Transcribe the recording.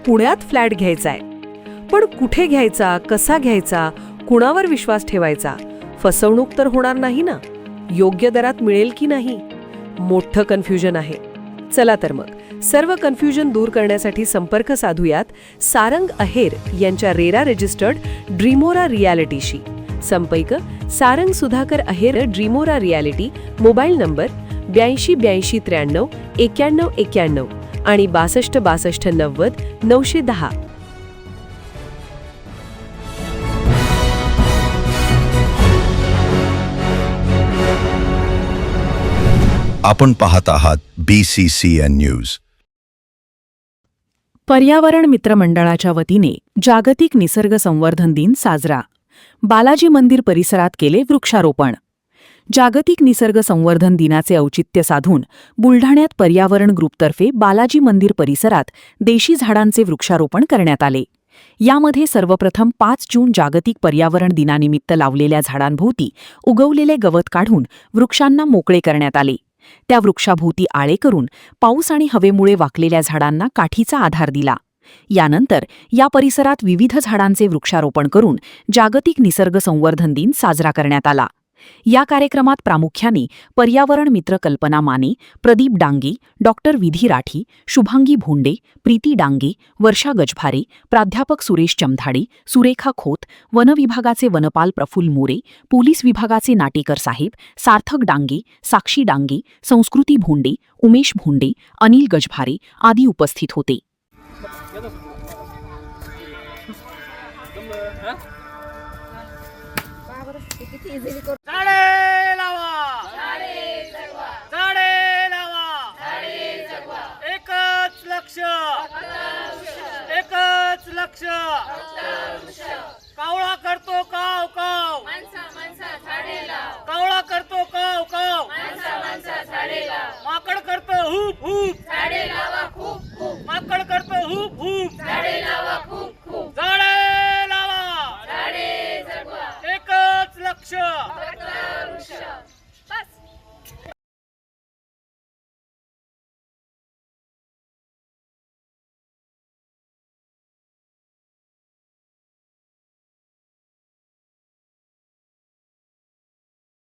पुण्यात फ्लॅट घ्यायचा आहे. पण कुठे घ्यायचा, कसा घ्यायचा, कुणावर विश्वास ठेवायचा? फसवणूक तर होणार नाही ना? योग्य दरात मिळेल की नाही? मोठं कन्फ्युजन आहे. चला तर मग सर्व कन्फ्युजन दूर करण्यासाठी संपर्क साधूयात सारंग अहेर यांच्या रेरा रजिस्टर्ड ड्रीमोरा रियालिटीशी. संपर्क सारंग सुधाकर अहेर, ड्रीमोरा रियालिटी. मोबाईल नंबर 82 83 91 91 आणि 62 62 90 910. आपण पाहत आहात BCCN न्यूज. पर्यावरण मित्र मंडळाच्या वतीने जागतिक निसर्ग संवर्धन दिन साजरा. बालाजी मंदिर परिसरात केले वृक्षारोपण. जागतिक निसर्ग संवर्धन दिनाचे औचित्य साधून बुलढाण्यात पर्यावरण ग्रुपतर्फे बालाजी मंदिर परिसरात देशी झाडांचे वृक्षारोपण करण्यात आले. यामध्ये सर्वप्रथम 5 जून जागतिक पर्यावरण दिनानिमित्त लावलेल्या झाडांभोवती उगवलेले गवत काढून वृक्षांना मोकळे करण्यात आले. त्या वृक्षाभोवती आळे करून पाऊस आणि हवेमुळे वाकलेल्या झाडांना काठीचा आधार दिला. यानंतर या परिसरात विविध झाडांचे वृक्षारोपण करून जागतिक निसर्ग संवर्धन दिन साजरा करण्यात आला. या कार्यक्रमात प्रामुख्याने पर्यावरण मित्र कल्पना माने, प्रदीप डांगे, डॉक्टर विधी राठी, शुभांगी भोंडे, प्रीती डांगे, वर्षा गजभारे, प्राध्यापक सुरेश चमधाडे, सुरेखा खोत, वन विभागाचे वनपाल प्रफुल्ल मोरे, पोलीस विभागाचे नाटेकर साहेब, सार्थक डांगे, साक्षी डांगे, संस्कृती भोंडे, उमेश भोंडे, अनिल गजभारे आदी उपस्थित होते. झाडे लावा, झाडे लावा, एकच लक्ष, एकच लक्ष. कावळा करतो काव काव, माणसा झाडे लाव.